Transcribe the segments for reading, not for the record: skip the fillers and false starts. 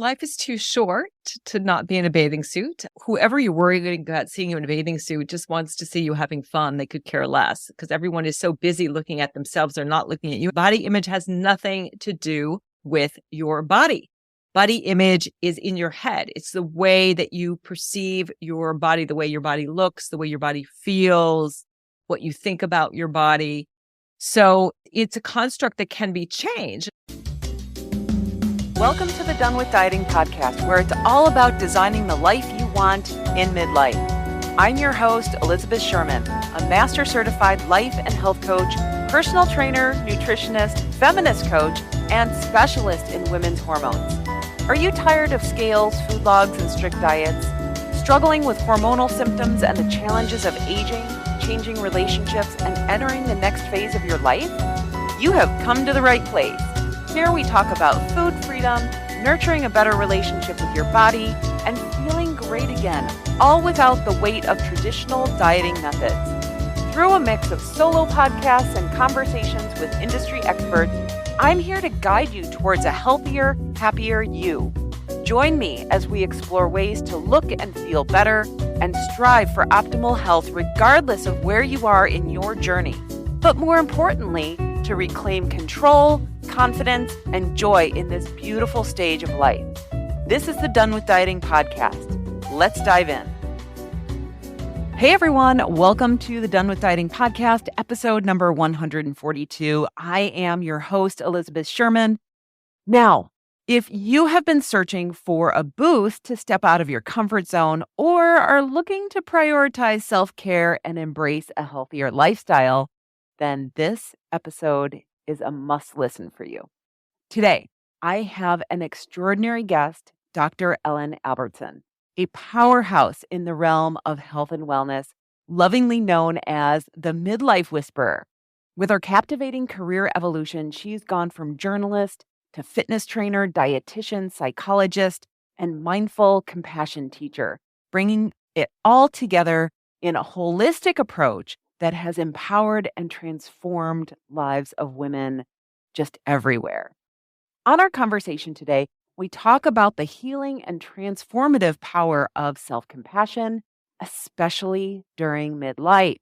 life is too short to not be in a bathing suit. Whoever you're worrying about seeing you in a bathing suit just wants to see you having fun. They could care less because everyone is so busy looking at themselves. They're not looking at you. Body image has nothing to do with your body. Body image is in your head. It's the way that you perceive your body, the way your body looks, the way your body feels, what you think about your body. So it's a construct that can be changed. Welcome to the Done With Dieting podcast, where it's all about designing the life you want in midlife. I'm your host, Elizabeth Sherman, a master certified life and health coach, personal trainer, nutritionist, feminist coach, and specialist in women's hormones. Are you tired of scales, food logs, and strict diets? Struggling with hormonal symptoms and the challenges of aging, changing relationships, and entering the next phase of your life? You have come to the right place. Here we talk about food freedom, nurturing a better relationship with your body, and feeling great again, all without the weight of traditional dieting methods. Through a mix of solo podcasts and conversations with industry experts, I'm here to guide you towards a healthier, happier you. Join me as we explore ways to look and feel better and strive for optimal health regardless of where you are in your journey. But more importantly, to reclaim control, confidence, and joy in this beautiful stage of life. This is the Done With Dieting podcast. Let's dive in. Hey everyone, welcome to the Done With Dieting podcast, episode number 142. I am your host, Elizabeth Sherman. Now, if you have been searching for a boost to step out of your comfort zone or are looking to prioritize self-care and embrace a healthier lifestyle, then this episode is a must listen for you. Today, I have an extraordinary guest, Dr. Ellen Albertson, a powerhouse in the realm of health and wellness, lovingly known as the Midlife Whisperer. With her captivating career evolution, she's gone from journalist to fitness trainer, dietitian, psychologist, and mindful compassion teacher, bringing it all together in a holistic approach that has empowered and transformed lives of women just everywhere. On our conversation today, we talk about the healing and transformative power of self-compassion, especially during midlife.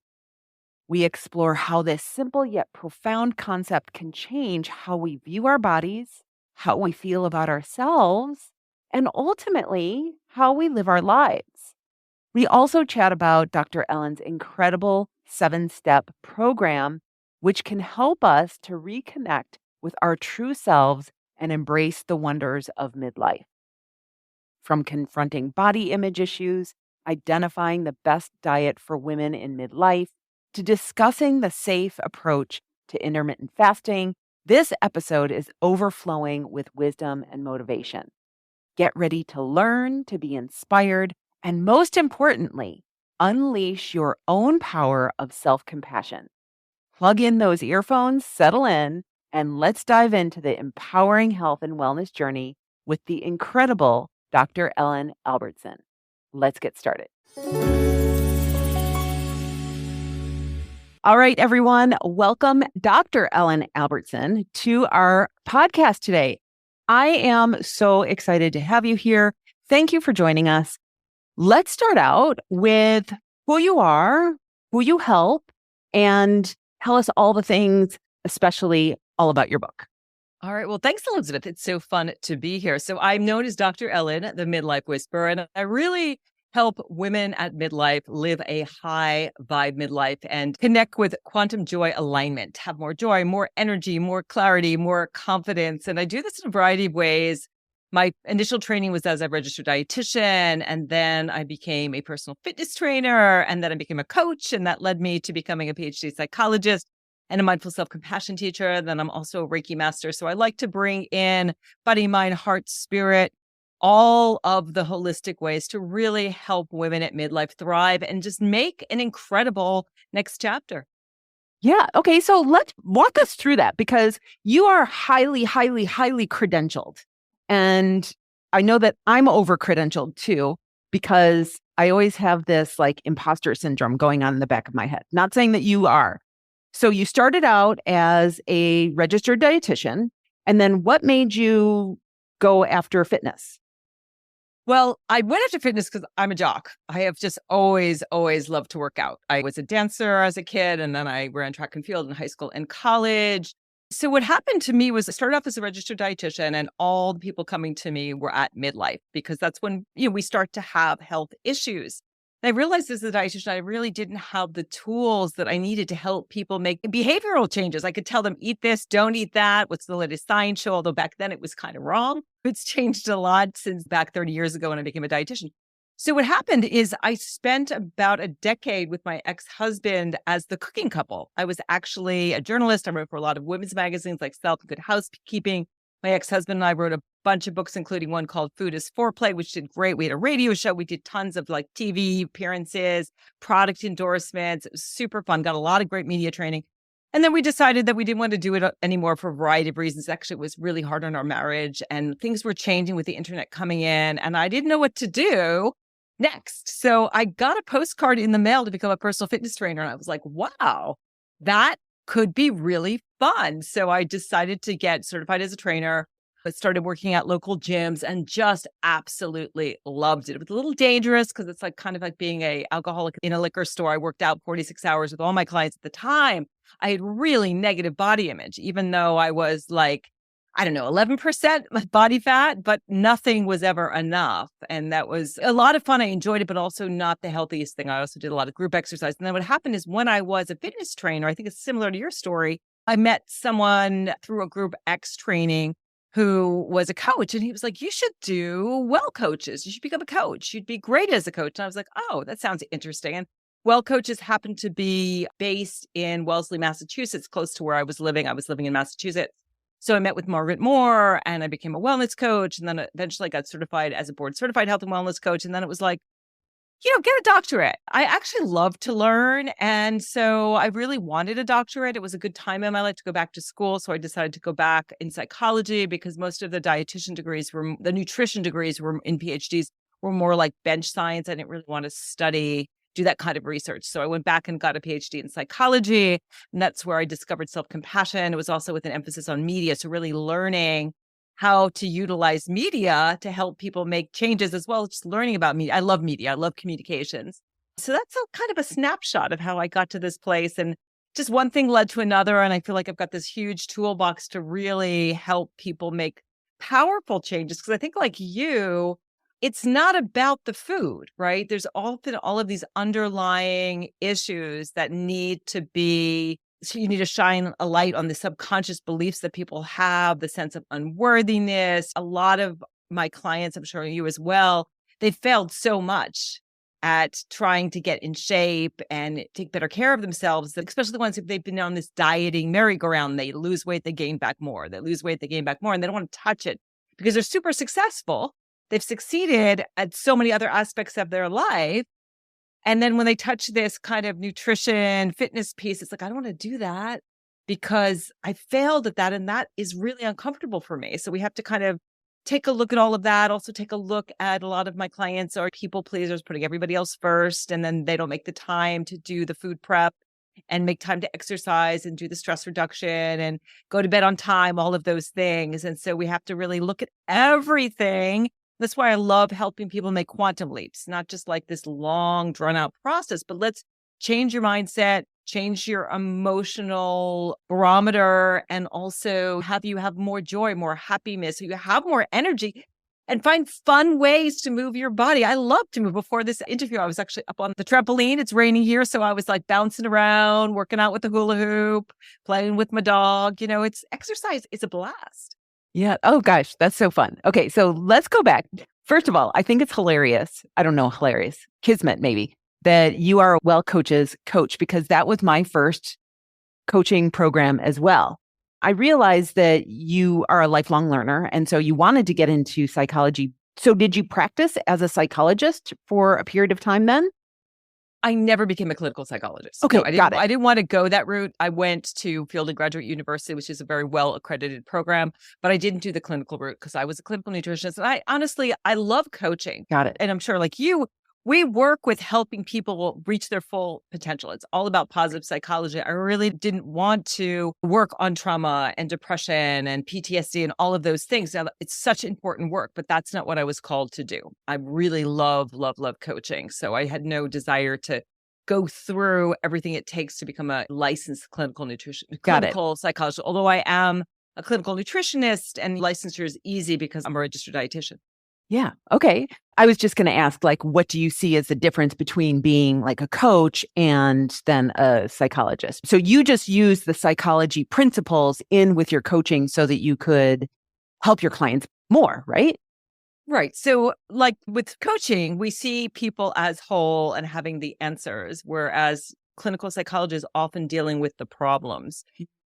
We explore how this simple yet profound concept can change how we view our bodies, how we feel about ourselves, and ultimately, how we live our lives. We also chat about Dr. Ellen's incredible 7-step program, which can help us to reconnect with our true selves and embrace the wonders of midlife. From confronting body image issues, identifying the best diet for women in midlife, to discussing the safe approach to intermittent fasting, this episode is overflowing with wisdom and motivation. Get ready to learn, to be inspired, and most importantly, unleash your own power of self-compassion. Plug in those earphones, settle in, and let's dive into the empowering health and wellness journey with the incredible Dr. Ellen Albertson. Let's get started. All right, everyone, welcome Dr. Ellen Albertson to our podcast today. I am so excited to have you here. Thank you for joining us. Let's start out with who you are, who you help, and tell us all the things, especially all about your book. All right. Well, thanks, Elizabeth. It's so fun to be here. So I'm known as Dr. Ellen, the Midlife Whisperer, and I really help women at midlife live a high vibe midlife and connect with quantum joy alignment, have more joy, more energy, more clarity, more confidence. And I do this in a variety of ways. My initial training was as a registered dietitian, and then I became a personal fitness trainer, and then I became a coach, and that led me to becoming a Ph.D. psychologist and a mindful self-compassion teacher. Then I'm also a Reiki master. So I like to bring in body, mind, heart, spirit, all of the holistic ways to really help women at midlife thrive and just make an incredible next chapter. Yeah. Okay. So let's walk us through that, because you are highly, highly, highly credentialed. And I know that I'm over-credentialed too, because I always have this like imposter syndrome going on in the back of my head. Not saying that you are. So you started out as a registered dietitian, and then what made you go after fitness? Well, I went into fitness because I'm a jock. I have just always, always loved to work out. I was a dancer as a kid, and then I ran track and field in high school and college. So what happened to me was I started off as a registered dietitian, and all the people coming to me were at midlife because that's when we start to have health issues. And I realized as a dietitian, I really didn't have the tools that I needed to help people make behavioral changes. I could tell them, eat this, don't eat that. What's the latest science show? Although back then it was kind of wrong. It's changed a lot since back 30 years ago when I became a dietitian. So what happened is I spent about a decade with my ex-husband as the cooking couple. I was actually a journalist. I wrote for a lot of women's magazines like Self and Good Housekeeping. My ex-husband and I wrote a bunch of books, including one called Food is Foreplay, which did great. We had a radio show. We did tons of like TV appearances, product endorsements. It was super fun. Got a lot of great media training. And then we decided that we didn't want to do it anymore for a variety of reasons. Actually, it was really hard on our marriage and things were changing with the internet coming in. And I didn't know what to do next. So I got a postcard in the mail to become a personal fitness trainer. And I was like, wow, that could be really fun. So I decided to get certified as a trainer. I started working at local gyms and just absolutely loved it. It was a little dangerous because it's like kind of like being an alcoholic in a liquor store. I worked out 46 hours with all my clients at the time. I had really negative body image, even though I was like, I don't know, 11% body fat, but nothing was ever enough. And that was a lot of fun. I enjoyed it, but also not the healthiest thing. I also did a lot of group exercise. And then what happened is when I was a fitness trainer, I think it's similar to your story, I met someone through a group X training who was a coach. And he was like, you should do well coaches. You should become a coach. You'd be great as a coach. And I was like, oh, that sounds interesting. And well coaches happened to be based in Wellesley, Massachusetts, close to where I was living. I was living in Massachusetts. So I met with Margaret Moore and I became a wellness coach. And then eventually I got certified as a board certified health and wellness coach. And then it was like, get a doctorate. I actually love to learn. And so I really wanted a doctorate. It was a good time in my life to go back to school. So I decided to go back in psychology because most of the dietitian degrees the nutrition degrees were in PhDs were more like bench science. I didn't really want to do that kind of research. So I went back and got a PhD in psychology. And that's where I discovered self-compassion. It was also with an emphasis on media. So really learning how to utilize media to help people make changes as well as just learning about media. I love media. I love communications. So that's kind of a snapshot of how I got to this place. And just one thing led to another. And I feel like I've got this huge toolbox to really help people make powerful changes. Because I think like you, it's not about the food, right? There's often all of these underlying issues that need to be, so you need to shine a light on the subconscious beliefs that people have, the sense of unworthiness. A lot of my clients, I'm sure you as well, they failed so much at trying to get in shape and take better care of themselves, especially the ones who they've been on this dieting merry-go-round. They lose weight, they gain back more. They lose weight, they gain back more, and they don't want to touch it because they're super successful. They've succeeded at so many other aspects of their life. And then when they touch this kind of nutrition, fitness piece, it's like, I don't want to do that because I failed at that. And that is really uncomfortable for me. So we have to kind of take a look at all of that. Also take a look at a lot of my clients are people pleasers, putting everybody else first. And then they don't make the time to do the food prep and make time to exercise and do the stress reduction and go to bed on time, all of those things. And so we have to really look at everything. That's why I love helping people make quantum leaps, not just like this long drawn out process, but let's change your mindset, change your emotional barometer, and also have you have more joy, more happiness, so you have more energy and find fun ways to move your body. I love to move. Before this interview, I was actually up on the trampoline. It's raining here. So I was like bouncing around, working out with the hula hoop, playing with my dog. It's exercise is a blast. Yeah. Oh, gosh. That's so fun. Okay. So let's go back. First of all, I think it's hilarious. I don't know, hilarious. Kismet, maybe, that you are a Well Coaches coach, because that was my first coaching program as well. I realized that you are a lifelong learner. And so you wanted to get into psychology. So did you practice as a psychologist for a period of time then? I never became a clinical psychologist. Okay, No, I got it. I didn't want to go that route. I went to Field and Graduate University, which is a very well-accredited program, but I didn't do the clinical route because I was a clinical nutritionist. And I honestly love coaching. Got it. And I'm sure like you, we work with helping people reach their full potential. It's all about positive psychology. I really didn't want to work on trauma and depression and PTSD and all of those things. Now, it's such important work, but that's not what I was called to do. I really love coaching. So I had no desire to go through everything it takes to become a licensed clinical psychologist, although I am a clinical nutritionist and licensure is easy because I'm a registered dietitian. Yeah. Okay. I was just going to ask, like, what do you see as the difference between being like a coach and then a psychologist? So you just use the psychology principles in with your coaching so that you could help your clients more, right? Right. So, like with coaching, we see people as whole and having the answers, whereas clinical psychology is often dealing with the problems.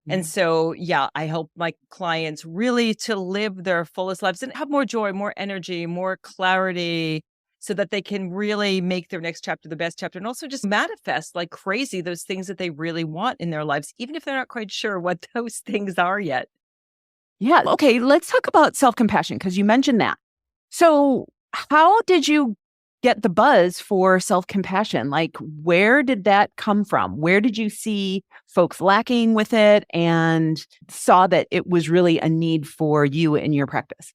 And so, yeah, I help my clients really to live their fullest lives and have more joy, more energy, more clarity, so that they can really make their next chapter the best chapter and also just manifest like crazy those things that they really want in their lives, even if they're not quite sure what those things are yet. Yeah. Okay. Let's talk about self-compassion because you mentioned that. So how did you get the buzz for self-compassion? Like, where did that come from? Where did you see folks lacking with it and saw that it was really a need for you in your practice?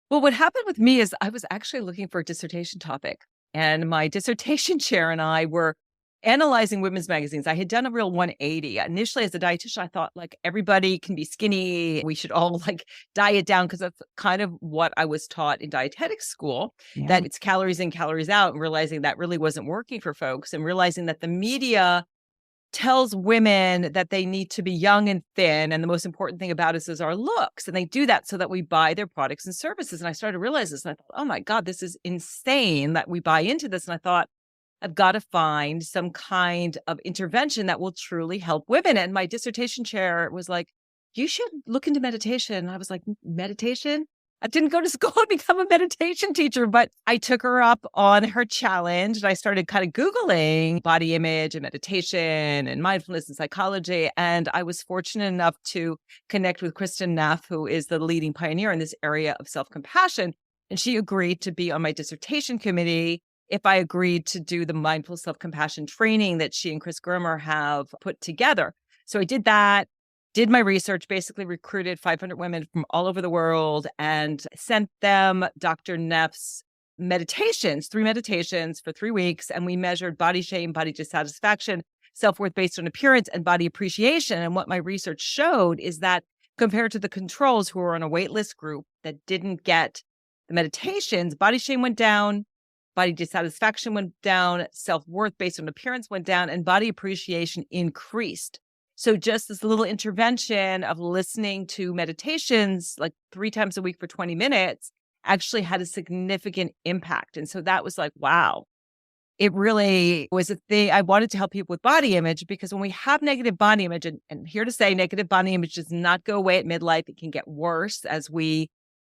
Well, what happened with me is I was actually looking for a dissertation topic, and my dissertation chair and I were analyzing women's magazines. I had done a real 180. Initially, as a dietitian, I thought like everybody can be skinny. We should all like diet down because that's kind of what I was taught in dietetics school, that it's calories in, calories out, and realizing that really wasn't working for folks and realizing that the media tells women that they need to be young and thin. And the most important thing about us is our looks. And they do that so that we buy their products and services. And I started to realize this and I thought, oh my God, this is insane that we buy into this. And I thought, I've got to find some kind of intervention that will truly help women. And my dissertation chair was like, you should look into meditation. And I was like, meditation? I didn't go to school and become a meditation teacher, but I took her up on her challenge. And I started kind of Googling body image and meditation and mindfulness and psychology. And I was fortunate enough to connect with Kristen Neff, who is the leading pioneer in this area of self-compassion. And she agreed to be on my dissertation committee if I agreed to do the mindful self-compassion training that she and Chris Germer have put together. So I did that, did my research, basically recruited 500 women from all over the world and sent them Dr. Neff's meditations, 3 meditations for 3 weeks. And we measured body shame, body dissatisfaction, self-worth based on appearance, and body appreciation. And what my research showed is that compared to the controls who were on a waitlist group that didn't get the meditations, body shame went down, body dissatisfaction went down, self-worth based on appearance went down, and body appreciation increased. So just this little intervention of listening to meditations like 3 times a week for 20 minutes actually had a significant impact. And so that was like, wow, it really was a thing. I wanted to help people with body image because when we have negative body image, and here to say negative body image does not go away at midlife. It can get worse as we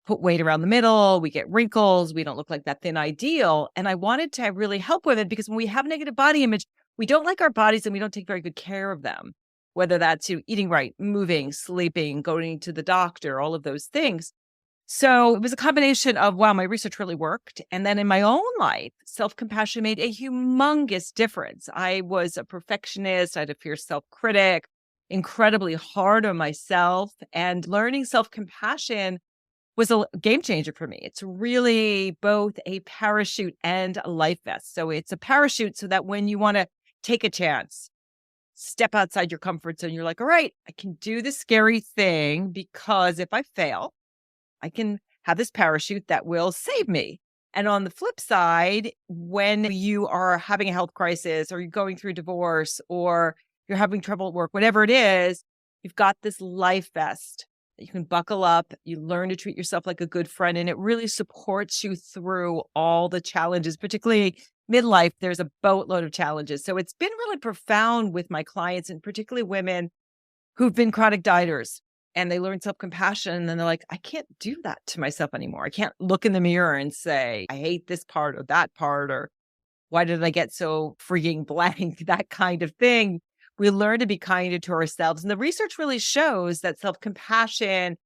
put weight around the middle, we get wrinkles, we don't look like that thin ideal. And I wanted to really help with it because when we have negative body image, we don't like our bodies and we don't take very good care of them, whether that's eating right, moving, sleeping, going to the doctor, all of those things. So it was a combination of, wow, my research really worked. And then in my own life, self-compassion made a humongous difference. I was a perfectionist. I had a fierce self-critic, incredibly hard on myself, and learning self-compassion was a game changer for me. It's really both a parachute and a life vest. So it's a parachute so that when you want to take a chance, step outside your comfort zone, you're like, all right, I can do this scary thing because if I fail, I can have this parachute that will save me. And on the flip side, when you are having a health crisis or you're going through divorce or you're having trouble at work, whatever it is, you've got this life vest. You can buckle up, you learn to treat yourself like a good friend, and it really supports you through all the challenges, particularly midlife. There's a boatload of challenges. So it's been really profound with my clients, and particularly women who've been chronic dieters, and they learn self-compassion, and then they're like, I can't do that to myself anymore. I can't look in the mirror and say, I hate this part or that part, or why did I get so freaking blank, that kind of thing. We learn to be kinder to ourselves. And the research really shows that self-compassion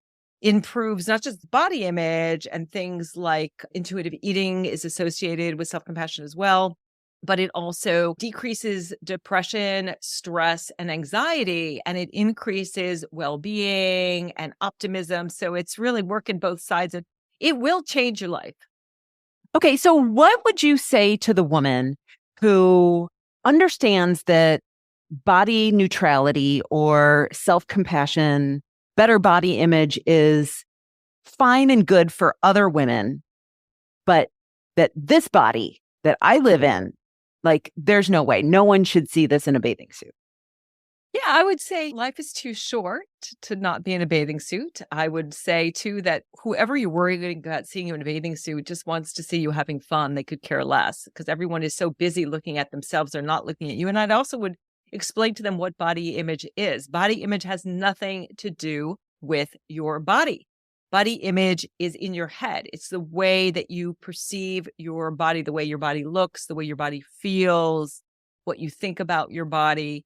improves not just body image, and things like intuitive eating is associated with self-compassion as well, but it also decreases depression, stress, and anxiety, and it increases well-being and optimism. So it's really working both sides, and it will change your life. Okay, so what would you say to the woman who understands that body neutrality or self-compassion, better body image is fine and good for other women, but that this body that I live in, like, there's no way, no one should see this in a bathing suit? Yeah, I would say life is too short to not be in a bathing suit. I would say too that whoever you're worrying about seeing you in a bathing suit just wants to see you having fun. They could care less because everyone is so busy looking at themselves. They're not looking at you. And I'd also would explain to them what body image is. Body image has nothing to do with your body. Body image is in your head. It's the way that you perceive your body, the way your body looks, the way your body feels, what you think about your body.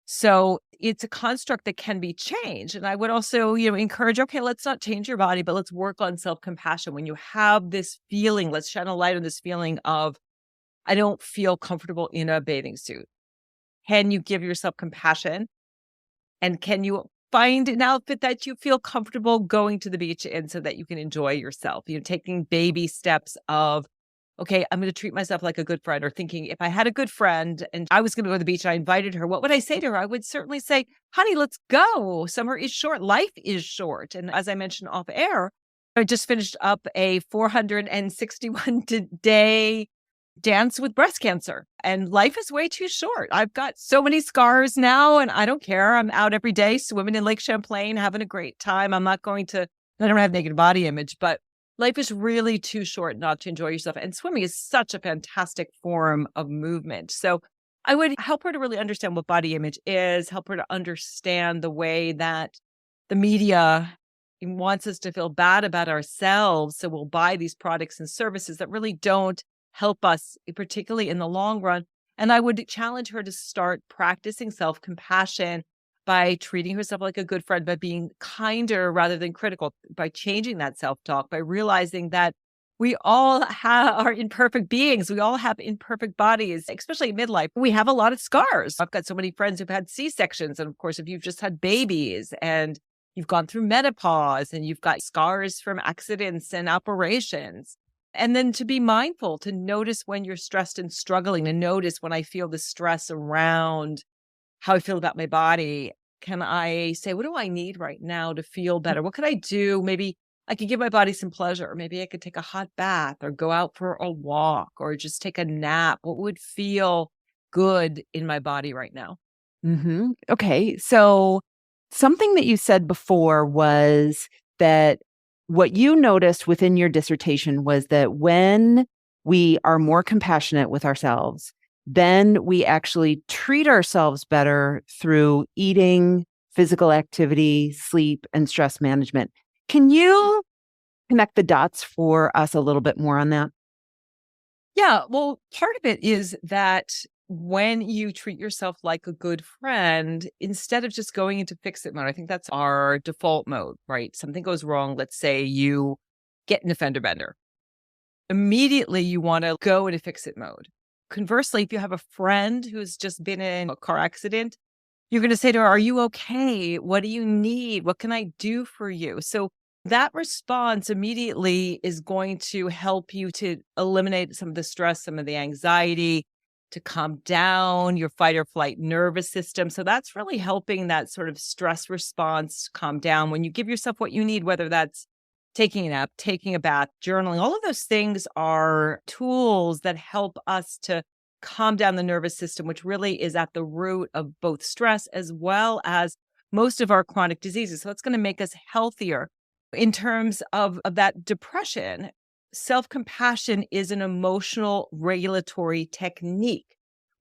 So it's a construct that can be changed. And I would also, encourage, okay, let's not change your body, but let's work on self-compassion. When you have this feeling, let's shine a light on this feeling of, I don't feel comfortable in a bathing suit. Can you give yourself compassion? And can you find an outfit that you feel comfortable going to the beach in so that you can enjoy yourself? Taking baby steps of, okay, I'm going to treat myself like a good friend, or thinking if I had a good friend and I was going to go to the beach and I invited her, what would I say to her? I would certainly say, honey, let's go. Summer is short. Life is short. And as I mentioned off air, I just finished up a 461-day dance with breast cancer, and life is way too short. I've got so many scars now and I don't care. I'm out every day swimming in Lake Champlain, having a great time. I don't have negative body image, but life is really too short not to enjoy yourself. And swimming is such a fantastic form of movement. So I would help her to really understand what body image is, help her to understand the way that the media wants us to feel bad about ourselves. So we'll buy these products and services that really don't help us, particularly in the long run. And I would challenge her to start practicing self-compassion by treating herself like a good friend, by being kinder rather than critical, by changing that self-talk, by realizing that we all are imperfect beings. We all have imperfect bodies, especially in midlife. We have a lot of scars. I've got so many friends who've had C-sections. And of course, if you've just had babies and you've gone through menopause and you've got scars from accidents and operations. And then to be mindful, to notice when you're stressed and struggling, to notice when I feel the stress around how I feel about my body. Can I say, what do I need right now to feel better? What could I do? Maybe I could give my body some pleasure. Maybe I could take a hot bath or go out for a walk or just take a nap. What would feel good in my body right now? Mm-hmm. Okay. So something that you said before was that what you noticed within your dissertation was that when we are more compassionate with ourselves, then we actually treat ourselves better through eating, physical activity, sleep, and stress management. Can you connect the dots for us a little bit more on that? Yeah, well, part of it is that when you treat yourself like a good friend, instead of just going into fix it mode, I think that's our default mode, right? Something goes wrong. Let's say you get in a fender bender. Immediately, you want to go into fix it mode. Conversely, if you have a friend who's just been in a car accident, you're going to say to her, are you okay? What do you need? What can I do for you? So that response immediately is going to help you to eliminate some of the stress, some of the anxiety, to calm down your fight or flight nervous system. So that's really helping that sort of stress response calm down. When you give yourself what you need, whether that's taking a nap, taking a bath, journaling, all of those things are tools that help us to calm down the nervous system, which really is at the root of both stress as well as most of our chronic diseases. So it's going to make us healthier. In terms of that depression, self-compassion is an emotional regulatory technique.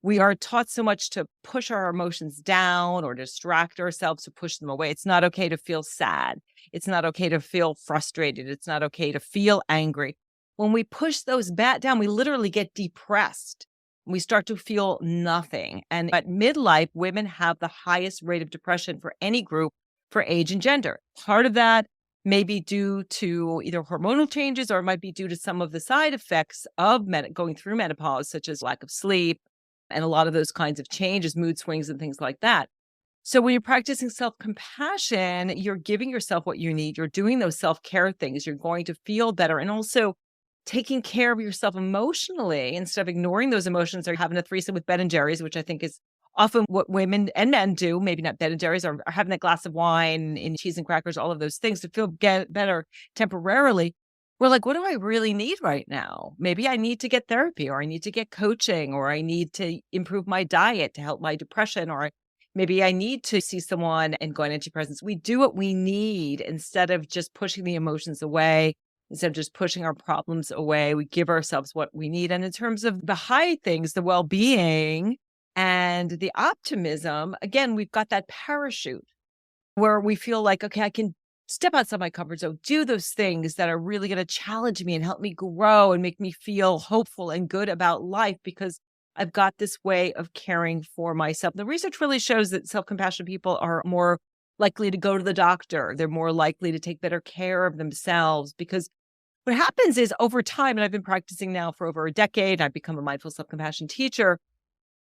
We are taught so much to push our emotions down or distract ourselves, to push them away. It's not okay to feel sad. It's not okay to feel frustrated. It's not okay to feel angry. When we push those down, we literally get depressed. We start to feel nothing. And at midlife, women have the highest rate of depression for any group for age and gender. Part of that maybe due to either hormonal changes or it might be due to some of the side effects of going through menopause, such as lack of sleep and a lot of those kinds of changes, mood swings and things like that. So when you're practicing self-compassion, you're giving yourself what you need. You're doing those self-care things. You're going to feel better. And also taking care of yourself emotionally instead of ignoring those emotions or having a threesome with Ben and Jerry's, which I think is often what women and men do, maybe not Ben and Jerry's, or having a glass of wine and cheese and crackers, all of those things to feel better temporarily. We're like, what do I really need right now? Maybe I need to get therapy, or I need to get coaching, or I need to improve my diet to help my depression, or maybe I need to see someone and go on antidepressants. We do what we need instead of just pushing the emotions away, instead of just pushing our problems away. We give ourselves what we need. And in terms of the high things, the well-being and the optimism, again, we've got that parachute where we feel like, okay, I can step outside my comfort zone, do those things that are really going to challenge me and help me grow and make me feel hopeful and good about life because I've got this way of caring for myself. The research really shows that self-compassionate people are more likely to go to the doctor. They're more likely to take better care of themselves because what happens is over time, and I've been practicing now for over a decade, I've become a mindful self-compassion teacher.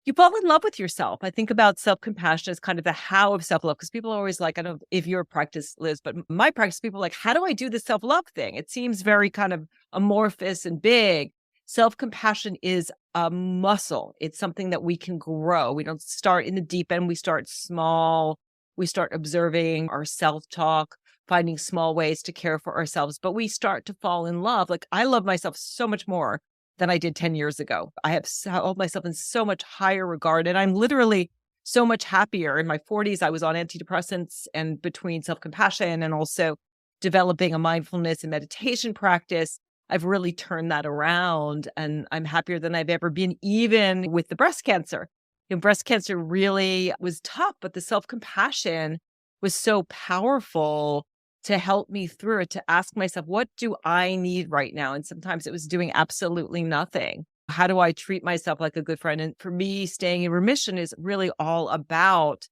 You fall in love with yourself. I think about self-compassion as kind of the how of self-love because people are always like, I don't know if your practice, Liz, but my practice, people are like, how do I do the self-love thing? It seems very kind of amorphous and big. Self-compassion is a muscle. It's something that we can grow. We don't start in the deep end. We start small. We start observing our self-talk, finding small ways to care for ourselves, but we start to fall in love. Like I love myself so much more than I did 10 years ago. I have held myself in so much higher regard, and I'm literally so much happier. In my 40s, I was on antidepressants, and between self-compassion and also developing a mindfulness and meditation practice, I've really turned that around, and I'm happier than I've ever been, even with the breast cancer. Breast cancer really was tough, but the self-compassion was so powerful to help me through it, to ask myself, what do I need right now? And sometimes it was doing absolutely nothing. How do I treat myself like a good friend? And for me, staying in remission is really all about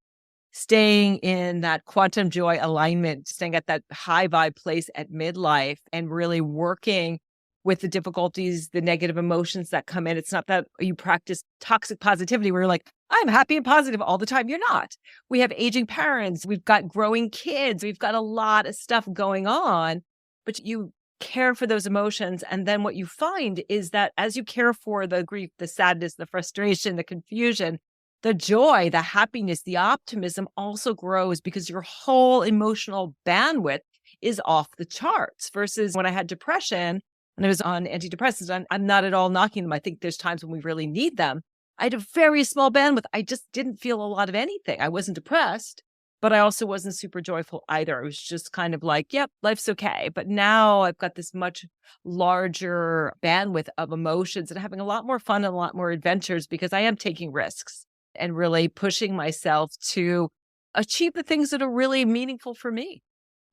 staying in that quantum joy alignment, staying at that high vibe place at midlife and really working with the difficulties, the negative emotions that come in. It's not that you practice toxic positivity where you're like, I'm happy and positive all the time. You're not. We have aging parents. We've got growing kids. We've got a lot of stuff going on, but you care for those emotions. And then what you find is that as you care for the grief, the sadness, the frustration, the confusion, the joy, the happiness, the optimism also grows because your whole emotional bandwidth is off the charts versus when I had depression and I was on antidepressants. I'm not at all knocking them. I think there's times when we really need them. I had a very small bandwidth. I just didn't feel a lot of anything. I wasn't depressed, but I also wasn't super joyful either. It was just kind of like, yep, life's okay. But now I've got this much larger bandwidth of emotions and having a lot more fun and a lot more adventures because I am taking risks and really pushing myself to achieve the things that are really meaningful for me.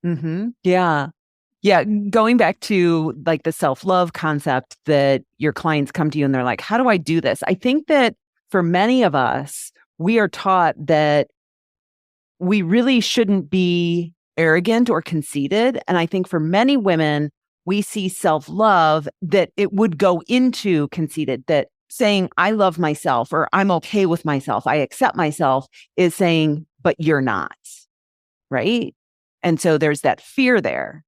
Mm-hmm. Yeah. Yeah. Going back to like the self-love concept that your clients come to you and they're like, how do I do this? I think that for many of us, we are taught that we really shouldn't be arrogant or conceited. And I think for many women, we see self-love that it would go into conceited, that saying, I love myself or I'm okay with myself, I accept myself is saying, but you're not. Right. And so there's that fear there.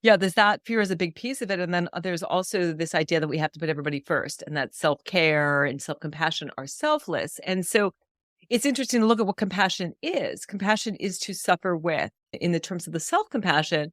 Yeah, there's that fear is a big piece of it. And then there's also this idea that we have to put everybody first and that self-care and self-compassion are selfless. And so it's interesting to look at what compassion is. Compassion is to suffer with, in the terms of the self-compassion,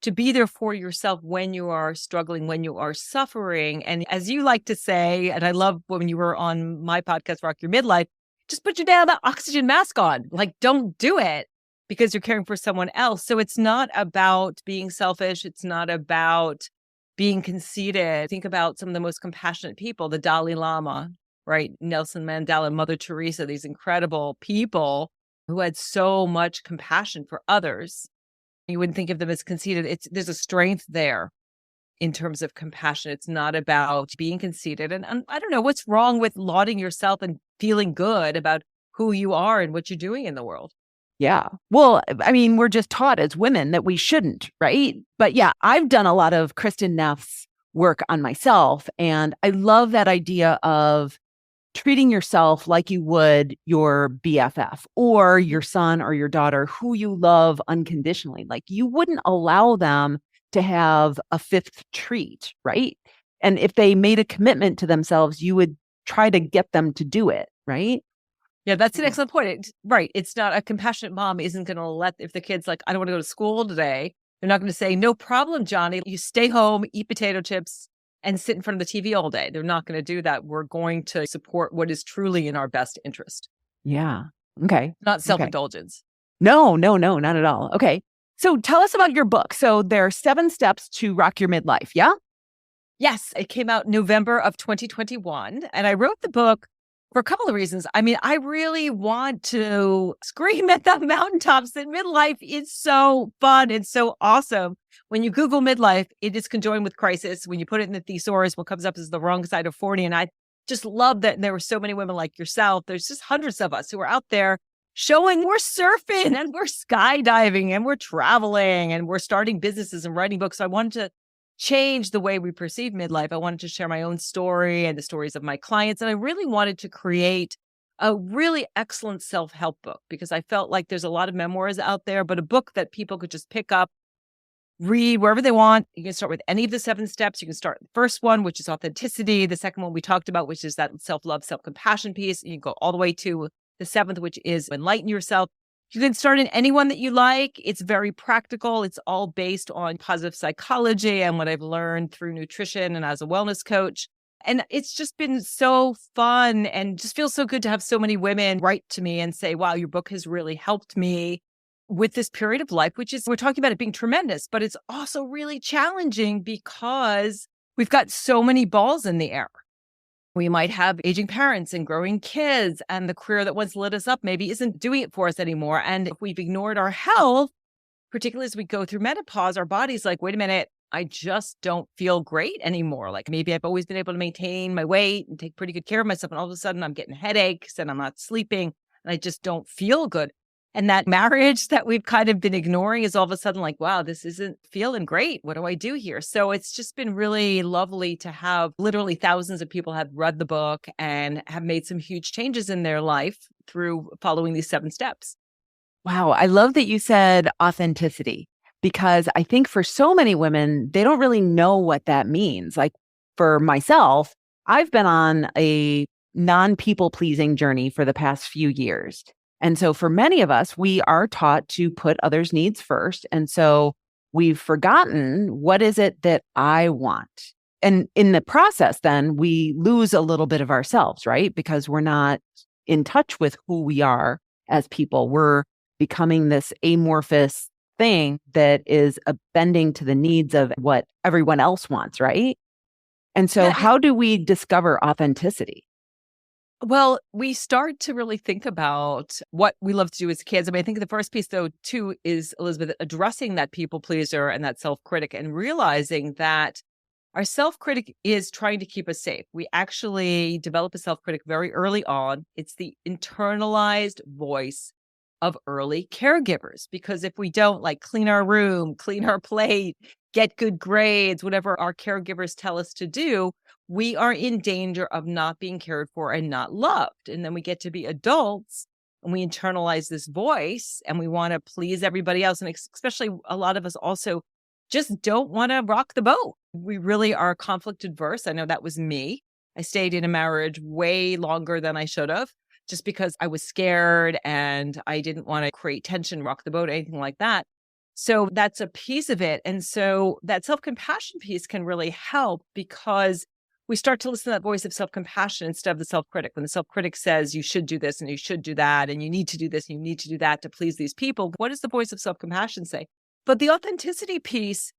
to be there for yourself when you are struggling, when you are suffering. And as you like to say, and I love when you were on my podcast, Rock Your Midlife, just put your damn oxygen mask on. Like, don't do it because you're caring for someone else. So it's not about being selfish. It's not about being conceited. Think about some of the most compassionate people, the Dalai Lama, right? Nelson Mandela, Mother Teresa, these incredible people who had so much compassion for others. You wouldn't think of them as conceited. There's a strength there in terms of compassion. It's not about being conceited. And I don't know what's wrong with lauding yourself and feeling good about who you are and what you're doing in the world. Yeah. Well, I mean, we're just taught as women that we shouldn't, right? But yeah, I've done a lot of Kristen Neff's work on myself. And I love that idea of treating yourself like you would your BFF or your son or your daughter who you love unconditionally. Like you wouldn't allow them to have a fifth treat, right? And if they made a commitment to themselves, you would try to get them to do it, right? Yeah, that's an excellent point. Right. It's not a compassionate mom isn't going to let, if the kid's like, I don't want to go to school today, they're not going to say, no problem, Johnny. You stay home, eat potato chips, and sit in front of the TV all day. They're not going to do that. We're going to support what is truly in our best interest. Yeah. Okay. Not self-indulgence. No, not at all. Okay. So tell us about your book. So there are 7 steps to rock your midlife. Yeah. Yes. It came out November of 2021. And I wrote the book for a couple of reasons. I mean, I really want to scream at the mountaintops that midlife is so fun and so awesome. When you Google midlife, it is conjoined with crisis. When you put it in the thesaurus, what comes up is the wrong side of 40. And I just love that there were so many women like yourself. There's just hundreds of us who are out there showing we're surfing and we're skydiving and we're traveling and we're starting businesses and writing books. So I wanted to change the way we perceive midlife. I wanted to share my own story and the stories of my clients. And I really wanted to create a really excellent self-help book because I felt like there's a lot of memoirs out there, but a book that people could just pick up, read wherever they want. You can start with any of the 7 steps. You can start the first one, which is authenticity. The second one we talked about, which is that self-love, self-compassion piece. You can go all the way to the 7th, which is enlighten yourself. You can start in any one that you like. It's very practical. It's all based on positive psychology and what I've learned through nutrition and as a wellness coach. And it's just been so fun and just feels so good to have so many women write to me and say, wow, your book has really helped me with this period of life, which is, we're talking about it being tremendous, but it's also really challenging because we've got so many balls in the air. We might have aging parents and growing kids, and the career that once lit us up maybe isn't doing it for us anymore. And if we've ignored our health, particularly as we go through menopause, our body's like, wait a minute, I just don't feel great anymore. Like maybe I've always been able to maintain my weight and take pretty good care of myself. And all of a sudden I'm getting headaches and I'm not sleeping and I just don't feel good. And that marriage that we've kind of been ignoring is all of a sudden like, wow, this isn't feeling great. What do I do here? So it's just been really lovely to have literally thousands of people have read the book and have made some huge changes in their life through following these 7 steps. Wow. I love that you said authenticity because I think for so many women, they don't really know what that means. Like for myself, I've been on a non-people pleasing journey for the past few years. And so for many of us, we are taught to put others' needs first. And so we've forgotten what is it that I want. And in the process, then we lose a little bit of ourselves, right? Because we're not in touch with who we are as people. We're becoming this amorphous thing that is bending to the needs of what everyone else wants, right? And so how do we discover authenticity? Well, we start to really think about what we love to do as kids. I mean, I think the first piece, though, too, is, Elizabeth, addressing that people pleaser and that self-critic and realizing that our self-critic is trying to keep us safe. We actually develop a self-critic very early on. It's the internalized voice of early caregivers, because if we don't like clean our room, clean our plate, get good grades, whatever our caregivers tell us to do, we are in danger of not being cared for and not loved. And then we get to be adults and we internalize this voice and we want to please everybody else. And especially a lot of us also just don't want to rock the boat. We really are conflict adverse. I know that was me. I stayed in a marriage way longer than I should have just because I was scared and I didn't want to create tension, rock the boat, anything like that. So that's a piece of it. And so that self-compassion piece can really help because we start to listen to that voice of self-compassion instead of the self-critic. When the self-critic says you should do this and you should do that and you need to do this and you need to do that to please these people, what does the voice of self-compassion say? But the authenticity piece,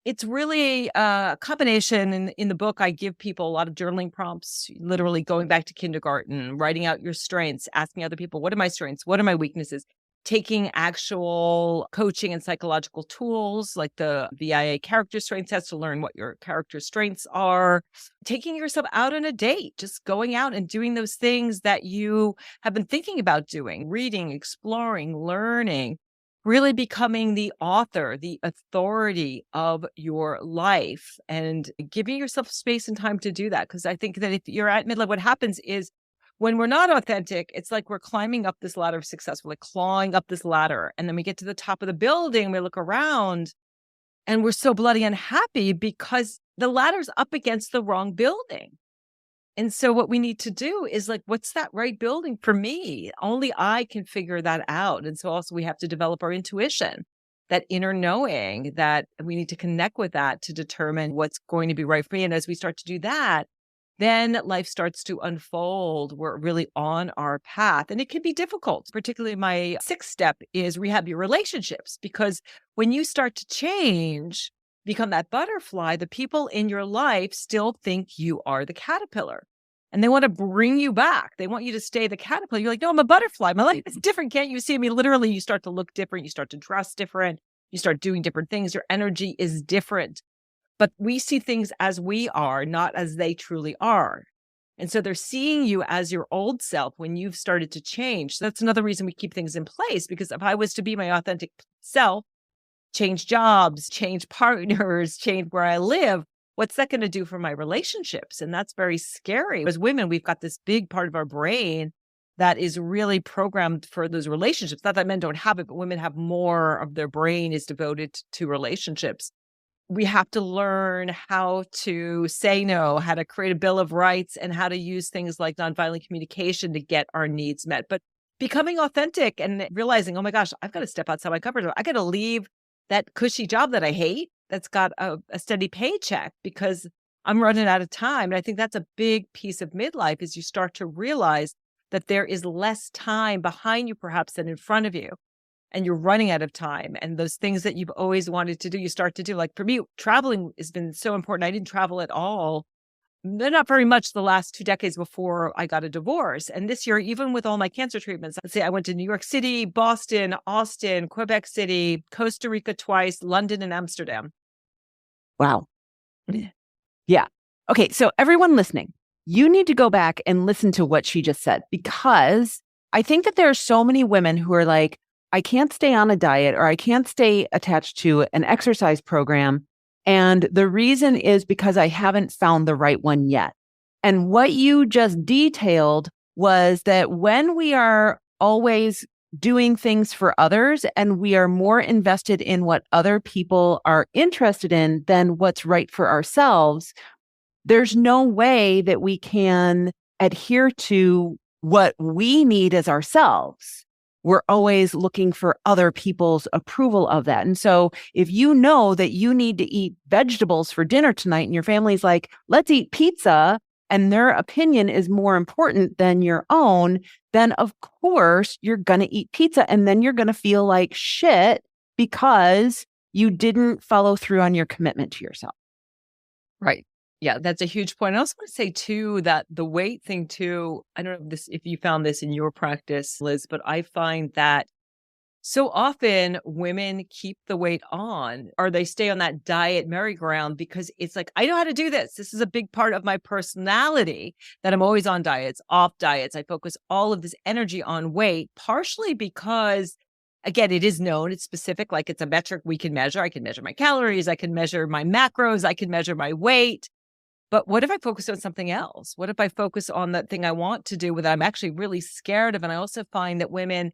it's really a combination. In the book, I give people a lot of journaling prompts, literally going back to kindergarten, writing out your strengths, asking other people, what are my strengths? What are my weaknesses? taking actual coaching and psychological tools like the VIA character strength test to learn what your character strengths are, taking yourself out on a date, just going out and doing those things that you have been thinking about doing, reading, exploring, learning, really becoming the author, the authority of your life and giving yourself space and time to do that. Because I think that if you're at midlife, what happens is when we're not authentic, it's like we're climbing up this ladder of success. We're like clawing up this ladder. And then we get to the top of the building, we look around and we're so bloody unhappy because the ladder's up against the wrong building. And so what we need to do is like, what's that right building for me? Only I can figure that out. And so also we have to develop our intuition, that inner knowing that we need to connect with that to determine what's going to be right for me. And as we start to do that, then life starts to unfold. We're really on our path. And it can be difficult. Particularly my sixth step is rehab your relationships, because when you start to change, become that butterfly, the people in your life still think you are the caterpillar and they want to bring you back. They want you to stay the caterpillar. You're like, no, I'm a butterfly. My life is different. Can't you see me? Literally, you start to look different. You start to dress different. You start doing different things. Your energy is different. But we see things as we are, not as they truly are. And so they're seeing you as your old self when you've started to change. So that's another reason we keep things in place, because if I was to be my authentic self, change jobs, change partners, change where I live, what's that going to do for my relationships? And that's very scary. As women, we've got this big part of our brain that is really programmed for those relationships. Not that men don't have it, but women have more of their brain is devoted to relationships. We have to learn how to say no, how to create a bill of rights, and how to use things like nonviolent communication to get our needs met. But becoming authentic and realizing, oh my gosh, I've got to step outside my comfort zone. I got to leave that cushy job that I hate that's got a steady paycheck because I'm running out of time. And I think that's a big piece of midlife is you start to realize that there is less time behind you perhaps than in front of you. And you're running out of time. And those things that you've always wanted to do, you start to do. Like for me, traveling has been so important. I didn't travel at all, not very much the last 2 decades before I got a divorce. And this year, even with all my cancer treatments, let's say I went to New York City, Boston, Austin, Quebec City, Costa Rica twice, London and Amsterdam. Wow. Yeah. Okay. So everyone listening, you need to go back and listen to what she just said, because I think that there are so many women who are like, I can't stay on a diet or I can't stay attached to an exercise program. And the reason is because I haven't found the right one yet. And what you just detailed was that when we are always doing things for others and we are more invested in what other people are interested in than what's right for ourselves, there's no way that we can adhere to what we need as ourselves. We're always looking for other people's approval of that. And so if you know that you need to eat vegetables for dinner tonight and your family's like, let's eat pizza, and their opinion is more important than your own, then of course you're going to eat pizza. And then you're going to feel like shit because you didn't follow through on your commitment to yourself. Right. Yeah, that's a huge point. I also want to say too that the weight thing too, I don't know if you found this in your practice, Liz, but I find that so often women keep the weight on or they stay on that diet merry-go-round because it's like, I know how to do this. This is a big part of my personality that I'm always on diets, off diets. I focus all of this energy on weight, partially because again, it is known, it's specific, like it's a metric we can measure. I can measure my calories, I can measure my macros, I can measure my weight. But what if I focus on something else? What if I focus on that thing I want to do that I'm actually really scared of? And I also find that women,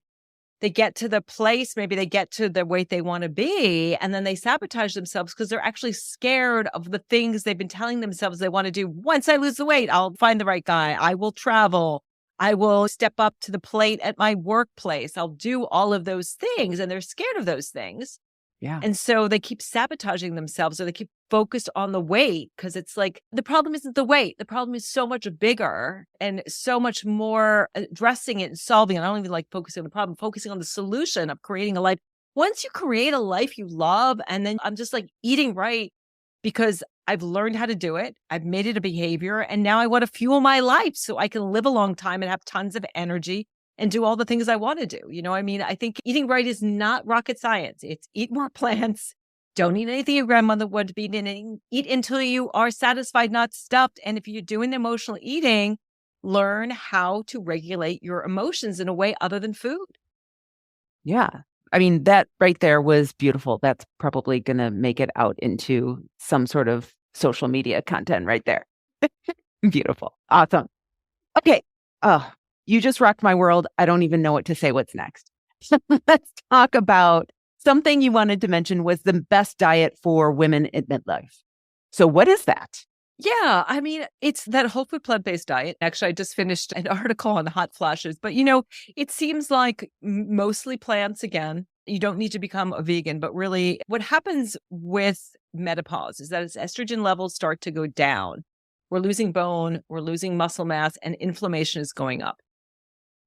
they get to the place, maybe they get to the weight they want to be, and then they sabotage themselves because they're actually scared of the things they've been telling themselves they want to do. Once I lose the weight, I'll find the right guy. I will travel. I will step up to the plate at my workplace. I'll do all of those things. And they're scared of those things. Yeah. And so they keep sabotaging themselves or they keep focused on the weight because it's like the problem isn't the weight. The problem is so much bigger and so much more addressing it and solving it. I don't even like focusing on the problem, focusing on the solution of creating a life. Once you create a life you love, and then I'm just like eating right because I've learned how to do it. I've made it a behavior. And now I want to fuel my life so I can live a long time and have tons of energy and do all the things I want to do. I think eating right is not rocket science. It's eat more plants. Don't eat anything your grandmother would be eating. Eat until you are satisfied, not stuffed. And if you're doing emotional eating, learn how to regulate your emotions in a way other than food. Yeah. I mean, that right there was beautiful. That's probably going to make it out into some sort of social media content right there. Beautiful. Awesome. Okay. Oh, you just rocked my world. I don't even know what to say. What's next? Let's talk about something you wanted to mention was the best diet for women at midlife. So what is that? Yeah, I mean, it's that whole food plant-based diet. Actually, I just finished an article on hot flashes, but it seems like mostly plants again. You don't need to become a vegan, but really what happens with menopause is that as estrogen levels start to go down, we're losing bone, we're losing muscle mass, and inflammation is going up.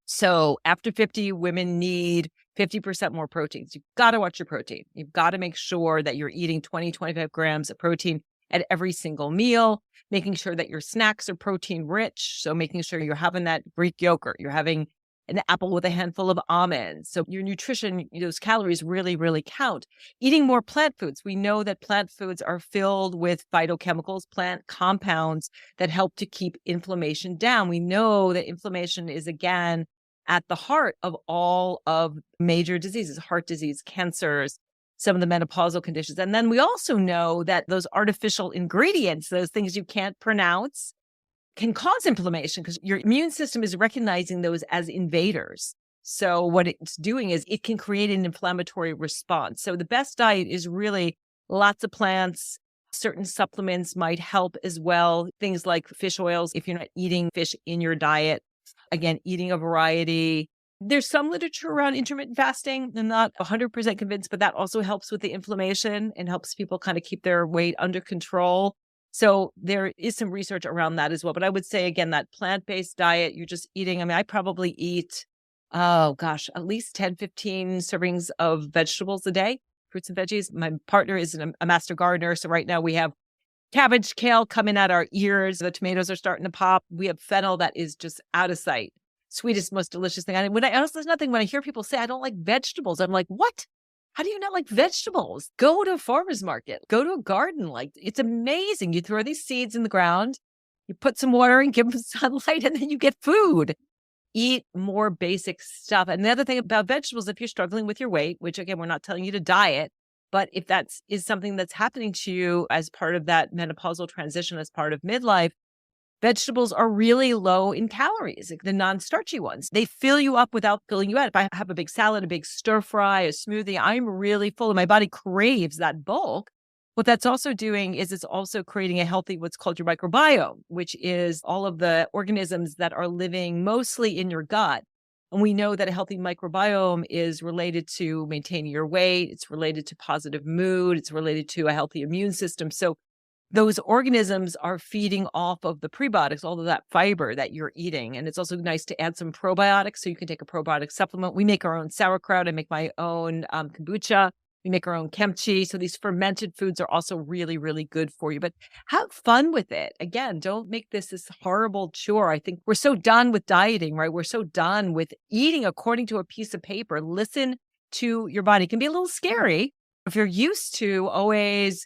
So after 50, women need 50% more proteins. You've got to watch your protein. You've got to make sure that you're eating 20, 25 grams of protein at every single meal, making sure that your snacks are protein rich. So making sure you're having that Greek yogurt, you're having an apple with a handful of almonds. So your nutrition, those calories really, really count. Eating more plant foods. We know that plant foods are filled with phytochemicals, plant compounds that help to keep inflammation down. We know that inflammation is, again, at the heart of all of major diseases, heart disease, cancers, some of the menopausal conditions. And then we also know that those artificial ingredients, those things you can't pronounce, can cause inflammation because your immune system is recognizing those as invaders. So what it's doing is it can create an inflammatory response. So the best diet is really lots of plants. Certain supplements might help as well. Things like fish oils, if you're not eating fish in your diet. Again, eating a variety. There's some literature around intermittent fasting. I'm not 100% convinced, but that also helps with the inflammation and helps people kind of keep their weight under control. So there is some research around that as well. But I would say, again, that plant-based diet, you're just eating. I mean, I probably eat, at least 10, 15 servings of vegetables a day, fruits and veggies. My partner is a master gardener. So right now we have cabbage, kale coming out our ears. The tomatoes are starting to pop. We have fennel that is just out of sight. Sweetest, most delicious thing. When I hear people say, I don't like vegetables, I'm like, what? How do you not like vegetables? Go to a farmer's market, go to a garden. Like, it's amazing. You throw these seeds in the ground, you put some water and give them sunlight, and then you get food. Eat more basic stuff. And the other thing about vegetables, if you're struggling with your weight, which again, we're not telling you to diet, but if that is something that's happening to you as part of that menopausal transition, as part of midlife, vegetables are really low in calories, like the non-starchy ones. They fill you up without filling you out. If I have a big salad, a big stir fry, a smoothie, I'm really full and my body craves that bulk. What that's also doing is it's also creating a healthy, what's called your microbiome, which is all of the organisms that are living mostly in your gut. And we know that a healthy microbiome is related to maintaining your weight. It's related to positive mood. It's related to a healthy immune system. So those organisms are feeding off of the prebiotics, all of that fiber that you're eating. And it's also nice to add some probiotics. So you can take a probiotic supplement. We make our own sauerkraut. I make my own kombucha. We make our own kimchi. So these fermented foods are also really, really good for you. But have fun with it. Again, don't make this horrible chore. I think we're so done with dieting, right? We're so done with eating according to a piece of paper. Listen to your body. It can be a little scary if you're used to always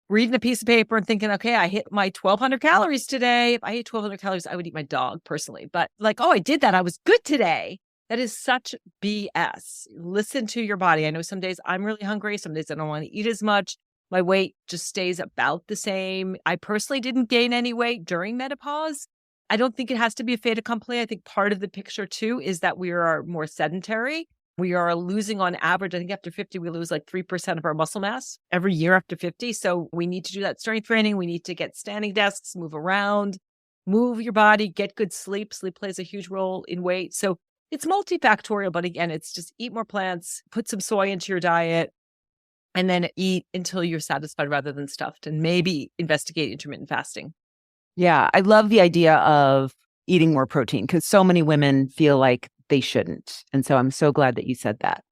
reading a piece of paper and thinking, okay, I hit my 1,200 calories today. If I ate 1,200 calories, I would eat my dog personally. But like, oh, I did that. I was good today. That is such BS. Listen to your body. I know some days I'm really hungry. Some days I don't want to eat as much. My weight just stays about the same. I personally didn't gain any weight during menopause. I don't think it has to be a fait accompli. I think part of the picture too is that we are more sedentary. We are losing on average, I think after 50, we lose like 3% of our muscle mass every year after 50. So we need to do that strength training. We need to get standing desks, move around, move your body, get good sleep. Sleep plays a huge role in weight. So it's multifactorial, but again, it's just eat more plants, put some soy into your diet, and then eat until you're satisfied rather than stuffed, and maybe investigate intermittent fasting. Yeah, I love the idea of eating more protein because so many women feel like they shouldn't. And so I'm so glad that you said that.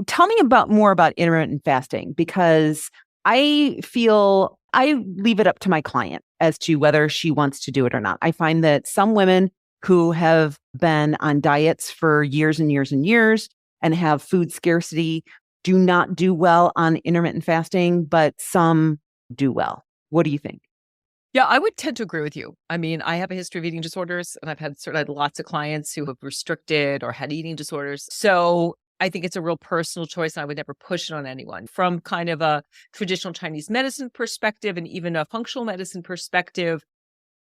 Tell me more about intermittent fasting, because I feel I leave it up to my client as to whether she wants to do it or not. I find that some women who have been on diets for years and years and years and have food scarcity do not do well on intermittent fasting, but some do well. What do you think? Yeah, I would tend to agree with you. I mean, I have a history of eating disorders, and I've had lots of clients who have restricted or had eating disorders. So I think it's a real personal choice, and I would never push it on anyone. From kind of a traditional Chinese medicine perspective and even a functional medicine perspective,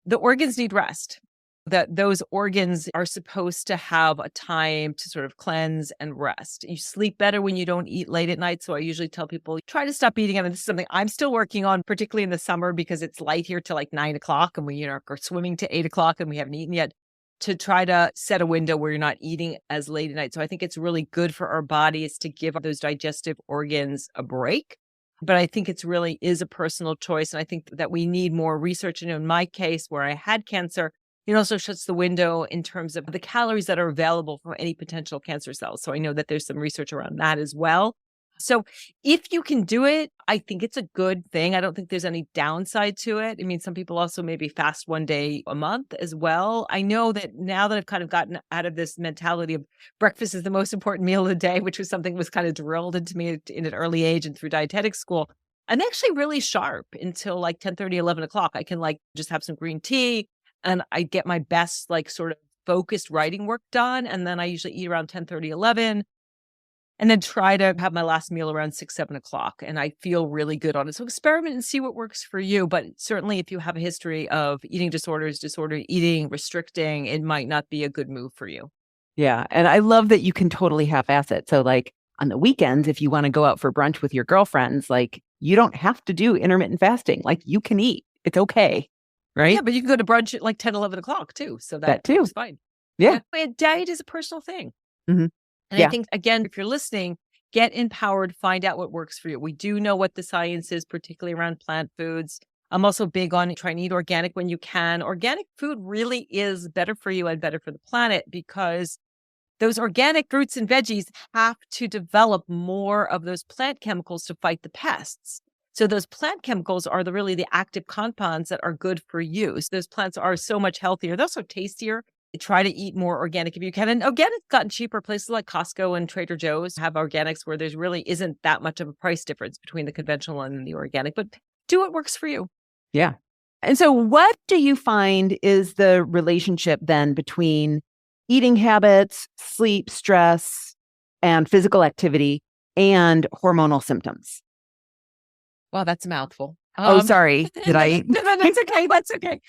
the organs need rest. That those organs are supposed to have a time to sort of cleanse and rest. You sleep better when you don't eat late at night. So I usually tell people, try to stop eating. And this is something I'm still working on, particularly in the summer, because it's light here till like 9 o'clock and we are swimming to 8 o'clock and we haven't eaten yet, to try to set a window where you're not eating as late at night. So I think it's really good for our bodies to give those digestive organs a break. But I think it's really is a personal choice. And I think that we need more research. And in my case, where I had cancer, it also shuts the window in terms of the calories that are available for any potential cancer cells. So I know that there's some research around that as well. So if you can do it, I think it's a good thing. I don't think there's any downside to it. I mean, some people also maybe fast one day a month as well. I know that now that I've kind of gotten out of this mentality of breakfast is the most important meal of the day, which was something was kind of drilled into me in an early age and through dietetic school, I'm actually really sharp until like 10:30, 11 o'clock. I can like just have some green tea and I get my best like sort of focused writing work done. And then I usually eat around 10:30, 11. And then try to have my last meal around 6, 7 o'clock. And I feel really good on it. So experiment and see what works for you. But certainly if you have a history of eating disorders, disordered eating, restricting, it might not be a good move for you. Yeah. And I love that you can totally half-ass it. So like on the weekends, if you want to go out for brunch with your girlfriends, like you don't have to do intermittent fasting. Like you can eat. It's okay. Right? Yeah, but you can go to brunch at like 10, 11 o'clock too. So that too. Works fine. Yeah. A diet is a personal thing. Mm-hmm. And I think, again, if you're listening, get empowered, find out what works for you. We do know what the science is, particularly around plant foods. I'm also big on trying to eat organic when you can. Organic food really is better for you and better for the planet because those organic fruits and veggies have to develop more of those plant chemicals to fight the pests. So those plant chemicals are really the active compounds that are good for you. So those plants are so much healthier. They're also tastier. Try to eat more organic if you can. And organic's gotten cheaper. Places like Costco and Trader Joe's have organics where there's really isn't that much of a price difference between the conventional and the organic, but do what works for you. Yeah. And so what do you find is the relationship then between eating habits, sleep, stress, and physical activity and hormonal symptoms? Wow, that's a mouthful. Sorry. Did I? No, that's okay. That's okay.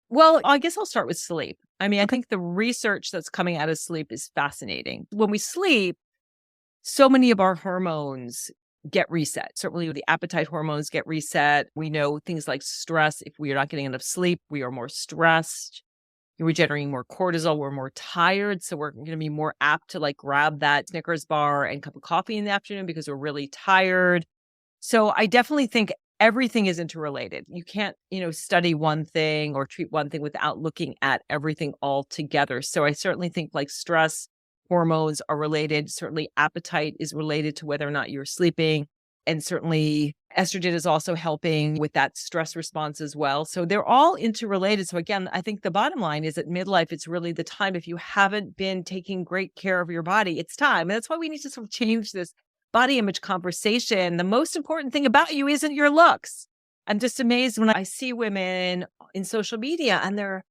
Well, I guess I'll start with sleep. I mean, I think the research that's coming out of sleep is fascinating. When we sleep, so many of our hormones get reset. Certainly the appetite hormones get reset. We know things like stress. If we are not getting enough sleep, we are more stressed. We're generating more cortisol. We're more tired. So we're going to be more apt to like grab that Snickers bar and cup of coffee in the afternoon because we're really tired. So I definitely think everything is interrelated. You can't, study one thing or treat one thing without looking at everything all together. So I certainly think like stress hormones are related. Certainly appetite is related to whether or not you're sleeping. And certainly estrogen is also helping with that stress response as well. So they're all interrelated. So again, I think the bottom line is that midlife, it's really the time. If you haven't been taking great care of your body, it's time. And that's why we need to sort of change this body image conversation. The most important thing about you isn't your looks. I'm just amazed when I see women in social media and they're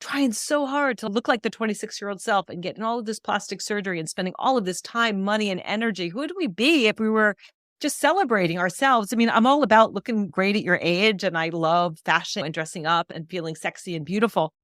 trying so hard to look like their 26-year-old self and getting all of this plastic surgery and spending all of this time, money, and energy. Who would we be if we were just celebrating ourselves? I mean, I'm all about looking great at your age and I love fashion and dressing up and feeling sexy and beautiful.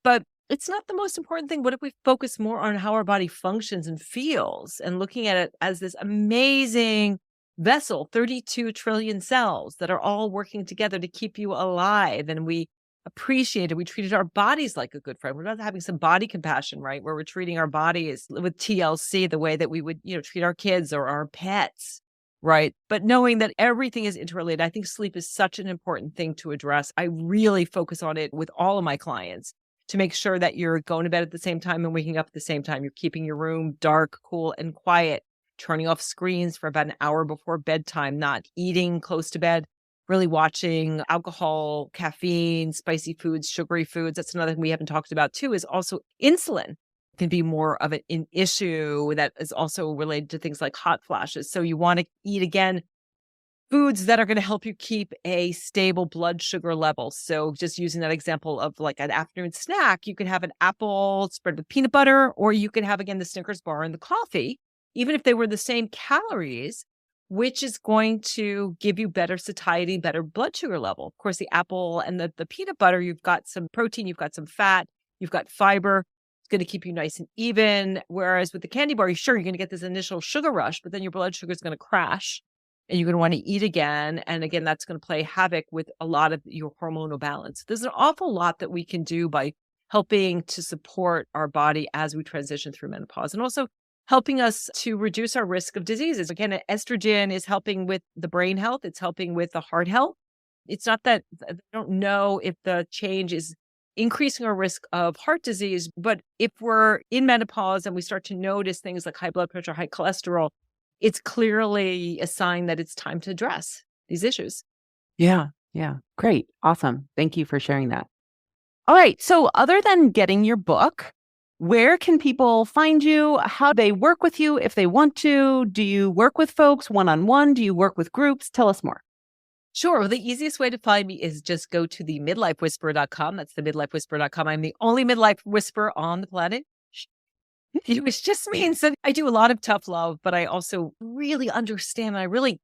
But it's not the most important thing. What if we focus more on how our body functions and feels and looking at it as this amazing vessel, 32 trillion cells that are all working together to keep you alive. And we appreciated, we treated our bodies like a good friend. We're not having some body compassion, right? Where we're treating our bodies with TLC the way that we would, treat our kids or our pets, right? But knowing that everything is interrelated, I think sleep is such an important thing to address. I really focus on it with all of my clients to make sure that you're going to bed at the same time and waking up at the same time. You're keeping your room dark, cool, and quiet, turning off screens for about an hour before bedtime, not eating close to bed. really watching alcohol, caffeine, spicy foods, sugary foods. That's another thing we haven't talked about too, is also insulin can be more of an issue that is also related to things like hot flashes. So you want to eat, again, foods that are going to help you keep a stable blood sugar level. So just using that example of like an afternoon snack, you can have an apple spread with peanut butter, or you can have, again, the Snickers bar and the coffee, even if they were the same calories, which is going to give you better satiety, better blood sugar level. Of course, the apple and the peanut butter, you've got some protein, you've got some fat, you've got fiber. It's going to keep you nice and even. Whereas with the candy bar, you're going to get this initial sugar rush, but then your blood sugar is going to crash and you're going to want to eat again. And again, that's going to play havoc with a lot of your hormonal balance. There's an awful lot that we can do by helping to support our body as we transition through menopause, and also helping us to reduce our risk of diseases. Again, estrogen is helping with the brain health. It's helping with the heart health. It's not that I don't know if the change is increasing our risk of heart disease, but if we're in menopause and we start to notice things like high blood pressure, high cholesterol, it's clearly a sign that it's time to address these issues. Yeah. Great. Awesome. Thank you for sharing that. All right. So other than getting your book, where can people find you? How do they work with you if they want to? Do you work with folks one-on-one? Do you work with groups? Tell us more. Sure. Well, the easiest way to find me is just go to the midlifewhisperer.com. That's the midlifewhisperer.com. I'm the only midlife whisperer on the planet, which just means that I do a lot of tough love, but I also really understand. I really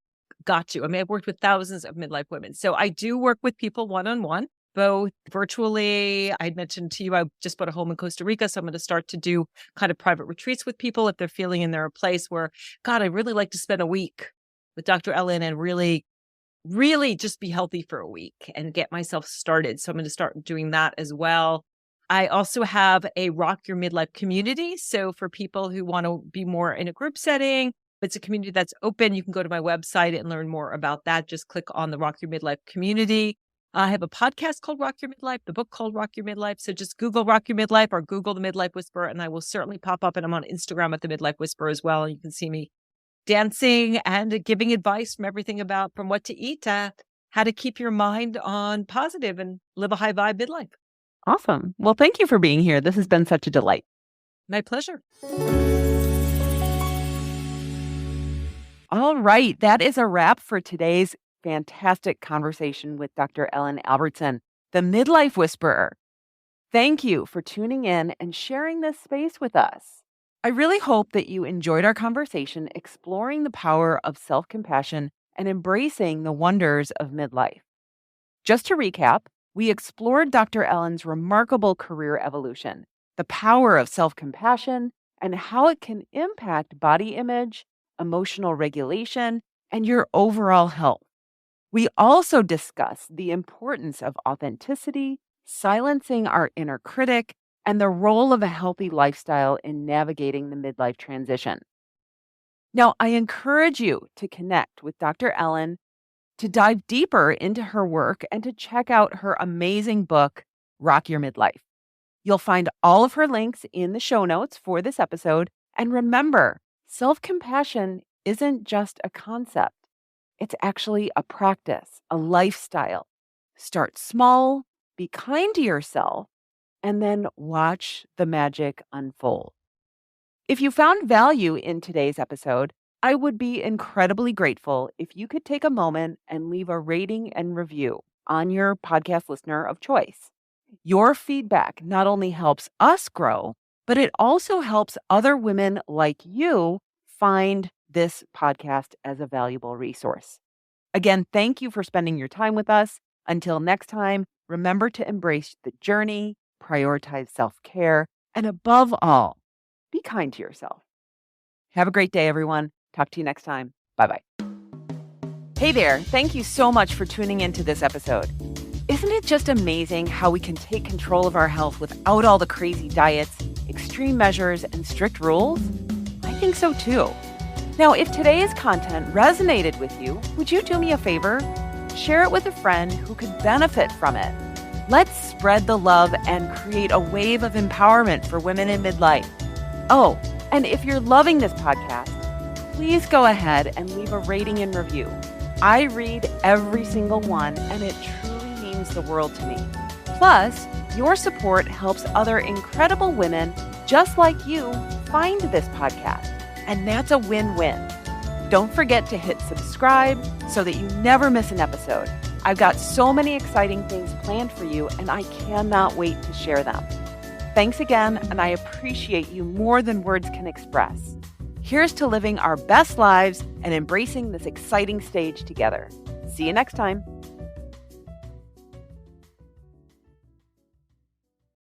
got to. I mean, I've worked with thousands of midlife women. So I do work with people one-on-one, both virtually. I mentioned to you, I just bought a home in Costa Rica. So I'm going to start to do kind of private retreats with people if they're feeling in their place where, God, I really like to spend a week with Dr. Ellen and really just be healthy for a week and get myself started. So I'm going to start doing that as well. I also have a Rock Your Midlife community. So for people who want to be more in a group setting, it's a community that's open. You can go to my website and learn more about that. Just click on the Rock Your Midlife community. I have a podcast called Rock Your Midlife, the book called Rock Your Midlife. So just Google Rock Your Midlife or Google the Midlife Whisperer, and I will certainly pop up. And I'm on Instagram at the Midlife Whisperer as well. You can see me dancing and giving advice from what to eat to how to keep your mind on positive and live a high vibe midlife. Awesome. Well, thank you for being here. This has been such a delight. My pleasure. All right. That is a wrap for today's fantastic conversation with Dr. Ellen Albertson, the Midlife Whisperer. Thank you for tuning in and sharing this space with us. I really hope that you enjoyed our conversation exploring the power of self-compassion and embracing the wonders of midlife. Just to recap, we explored Dr. Ellen's remarkable career evolution, the power of self-compassion, and how it can impact body image, emotional regulation, and your overall health. We also discussed the importance of authenticity, silencing our inner critic, and the role of a healthy lifestyle in navigating the midlife transition. Now, I encourage you to connect with Dr. Ellen, to dive deeper into her work, and to check out her amazing book, Rock Your Midlife. You'll find all of her links in the show notes for this episode. And remember, self-compassion isn't just a concept. It's actually a practice, a lifestyle. Start small, be kind to yourself, and then watch the magic unfold. If you found value in today's episode, I would be incredibly grateful if you could take a moment and leave a rating and review on your podcast listener of choice. Your feedback not only helps us grow, but it also helps other women like you find this podcast as a valuable resource. Again, thank you for spending your time with us. Until next time, remember to embrace the journey, prioritize self-care, and above all, be kind to yourself. Have a great day, everyone. Talk to you next time. Bye-bye. Hey there. Thank you so much for tuning into this episode. Isn't it just amazing how we can take control of our health without all the crazy diets, extreme measures, and strict rules? I think so too. Now, if today's content resonated with you, would you do me a favor? Share it with a friend who could benefit from it. Let's spread the love and create a wave of empowerment for women in midlife. Oh, and if you're loving this podcast, please go ahead and leave a rating and review. I read every single one, and it truly means the world to me. Plus, your support helps other incredible women just like you find this podcast, and that's a win-win. Don't forget to hit subscribe so that you never miss an episode. I've got so many exciting things planned for you, and I cannot wait to share them. Thanks again, and I appreciate you more than words can express. Here's to living our best lives and embracing this exciting stage together. See you next time.